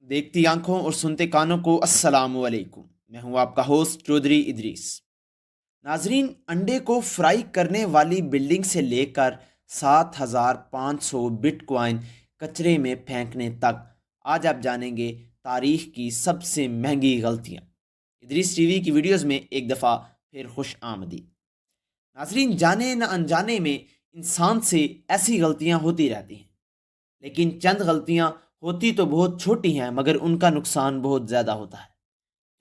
देखती आंखों और सुनते कानों को अस्सलाम वालेकुम। मैं हूं आपका होस्ट चौधरी इदरीस। नाजरीन, अंडे को फ्राई करने वाली बिल्डिंग से लेकर 7,500 बिटकॉइन कचरे में फेंकने तक, आज आप जानेंगे तारीख की सबसे महंगी गलतियां। इदरीस टीवी की वीडियोस में एक दफ़ा फिर खुश आमदी। नाजरीन, जाने न अनजाने में इंसान से ऐसी गलतियां होती रहती हैं, लेकिन चंद गलतियां होती तो बहुत छोटी हैं मगर उनका नुकसान बहुत ज़्यादा होता है।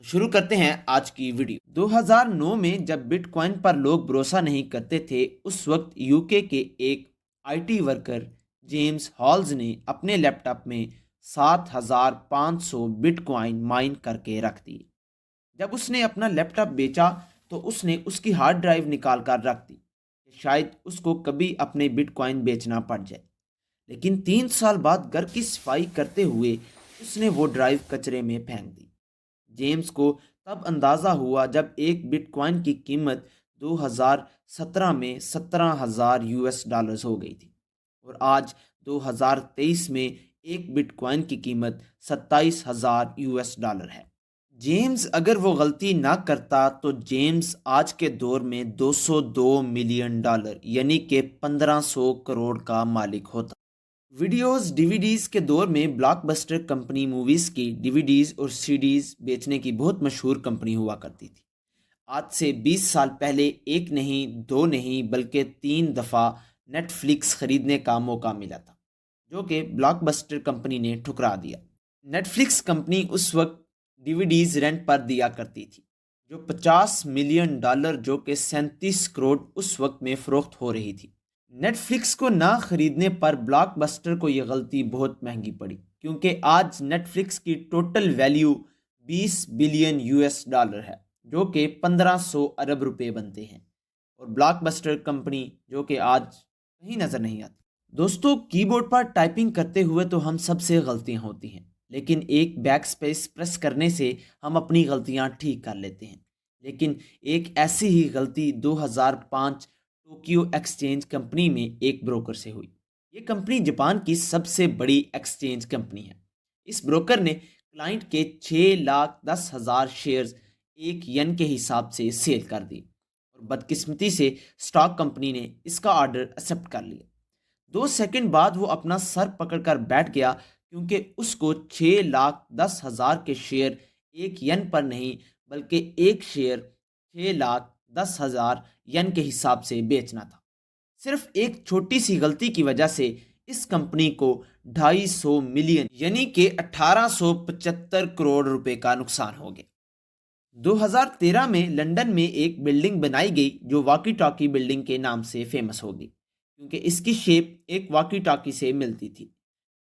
तो शुरू करते हैं आज की वीडियो। 2009 में जब बिटकॉइन पर लोग भरोसा नहीं करते थे, उस वक्त यूके के एक आईटी वर्कर जेम्स हॉल्स ने अपने लैपटॉप में 7,500 बिटकॉइन माइन करके रख दिए। जब उसने अपना लैपटॉप बेचा तो उसने उसकी हार्ड ड्राइव निकाल कर रख दी कि शायद उसको कभी अपने बिटकॉइन बेचना पड़ जाए। लेकिन 3 साल बाद घर की सफाई करते हुए उसने वो ड्राइव कचरे में फेंक दी। जेम्स को तब अंदाज़ा हुआ जब एक बिटकॉइन की कीमत 2017 में 17,000 यूएस डॉलर्स हो गई थी, और आज 2023 में एक बिटकॉइन की कीमत 27,000 यूएस डॉलर है। जेम्स अगर वो गलती ना करता तो जेम्स आज के दौर में 202 मिलियन डॉलर यानी कि 1500 करोड़ का मालिक होता। वीडियोस डीवीडीज के दौर में ब्लॉकबस्टर कंपनी मूवीज की डीवीडीज और सीडीज बेचने की बहुत मशहूर कंपनी हुआ करती थी। आज से 20 साल पहले एक नहीं, दो नहीं, बल्कि 3 दफ़ा नेटफ्लिक्स खरीदने का मौका मिला था, जो कि ब्लॉकबस्टर कंपनी ने ठुकरा दिया। नेटफ्लिक्स कंपनी उस वक्त डीवीडीज रेंट पर दिया करती थी, जो 50 मिलियन डॉलर, जो कि 37 करोड़ उस वक्त में फरोख्त हो रही थी। नेटफ्लिक्स को ना खरीदने पर ब्लॉकबस्टर को यह गलती बहुत महंगी पड़ी, क्योंकि आज नेटफ्लिक्स की total value 20 billion US dollar है, जो कि 1500 अरब रुपए बनते हैं। और ब्लॉकबस्टर कंपनी जो कि आज कहीं नज़र नहीं आती। दोस्तों, कीबोर्ड पर टाइपिंग करते हुए तो हम सबसे गलतियां होती हैं, लेकिन एक बैक स्पेस प्रेस करने से हम अपनी गलतियां ठीक कर लेते हैं। लेकिन एक ऐसी ही गलती 2005 टोक्यो एक्सचेंज कंपनी में एक ब्रोकर से हुई। ये कंपनी जापान की सबसे बड़ी एक्सचेंज कंपनी है। इस ब्रोकर ने क्लाइंट के 6,10,000 शेयर्स एक यन के हिसाब से सेल कर दी, और बदकिस्मती से स्टॉक कंपनी ने इसका ऑर्डर एक्सेप्ट कर लिया। 2 सेकंड बाद वो अपना सर पकड़कर बैठ गया, क्योंकि उसको 6,10,000 के शेयर एक यन पर नहीं, बल्कि एक शेयर 6,10,000 यन के हिसाब से बेचना था। सिर्फ एक छोटी सी गलती की वजह से इस कंपनी को 250 मिलियन यानी कि 1875 करोड़ रुपए का नुकसान हो गया। 2013 में लंदन में एक बिल्डिंग बनाई गई जो वॉकी टॉकी बिल्डिंग के नाम से फेमस हो गई, क्योंकि इसकी शेप एक वॉकी टॉकी से मिलती थी।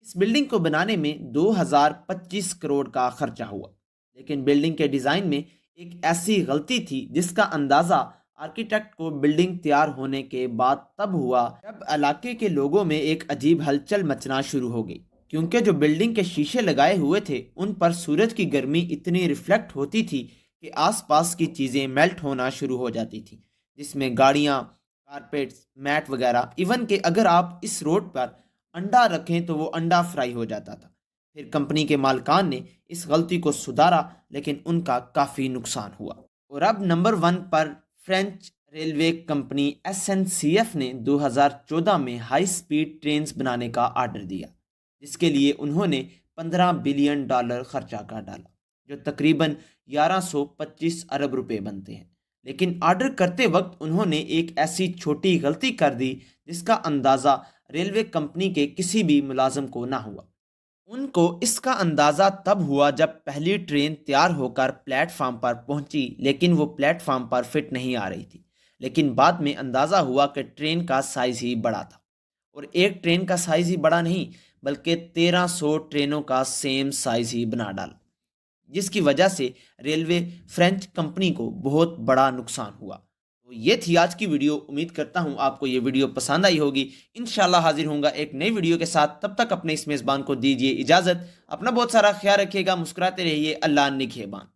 इस बिल्डिंग को बनाने में 2025 करोड़ का खर्चा हुआ, लेकिन बिल्डिंग के डिज़ाइन में एक ऐसी गलती थी जिसका अंदाज़ा आर्किटेक्ट को बिल्डिंग तैयार होने के बाद तब हुआ जब इलाके के लोगों में एक अजीब हलचल मचना शुरू हो गई, क्योंकि जो बिल्डिंग के शीशे लगाए हुए थे उन पर सूरज की गर्मी इतनी रिफ्लेक्ट होती थी कि आसपास की चीज़ें मेल्ट होना शुरू हो जाती थी, जिसमें गाड़ियाँ, कारपेट्स, मैट वगैरह। इवन कि अगर आप इस रोड पर अंडा रखें तो वो अंडा फ्राई हो जाता था। फिर कंपनी के मालिकान ने इस गलती को सुधारा, लेकिन उनका काफ़ी नुकसान हुआ। और अब नंबर 1 पर फ्रेंच रेलवे कंपनी एसएनसीएफ ने 2014 में हाई स्पीड ट्रेन्स बनाने का ऑर्डर दिया, जिसके लिए उन्होंने 15 बिलियन डॉलर खर्चा कर डाला, जो तकरीबन 1125 अरब रुपए बनते हैं। लेकिन ऑर्डर करते वक्त उन्होंने एक ऐसी छोटी गलती कर दी जिसका अंदाज़ा रेलवे कंपनी के किसी भी मुलाजिम को ना हुआ। उनको इसका अंदाज़ा तब हुआ जब पहली ट्रेन तैयार होकर प्लेटफार्म पर पहुंची, लेकिन वो प्लेटफार्म पर फिट नहीं आ रही थी। लेकिन बाद में अंदाज़ा हुआ कि ट्रेन का साइज़ ही बड़ा था, और एक ट्रेन का साइज़ ही बड़ा नहीं, बल्कि 1300 ट्रेनों का सेम साइज़ ही बना डाला, जिसकी वजह से रेलवे फ्रेंच कंपनी को बहुत बड़ा नुकसान हुआ। तो ये थी आज की वीडियो। उम्मीद करता हूँ आपको ये वीडियो पसंद आई होगी। इंशाल्लाह हाजिर होऊंगा एक नई वीडियो के साथ। तब तक अपने इस मेज़बान को दीजिए इजाज़त। अपना बहुत सारा ख्याल रखिएगा, मुस्कुराते रहिए। अल्लाह निगहबान।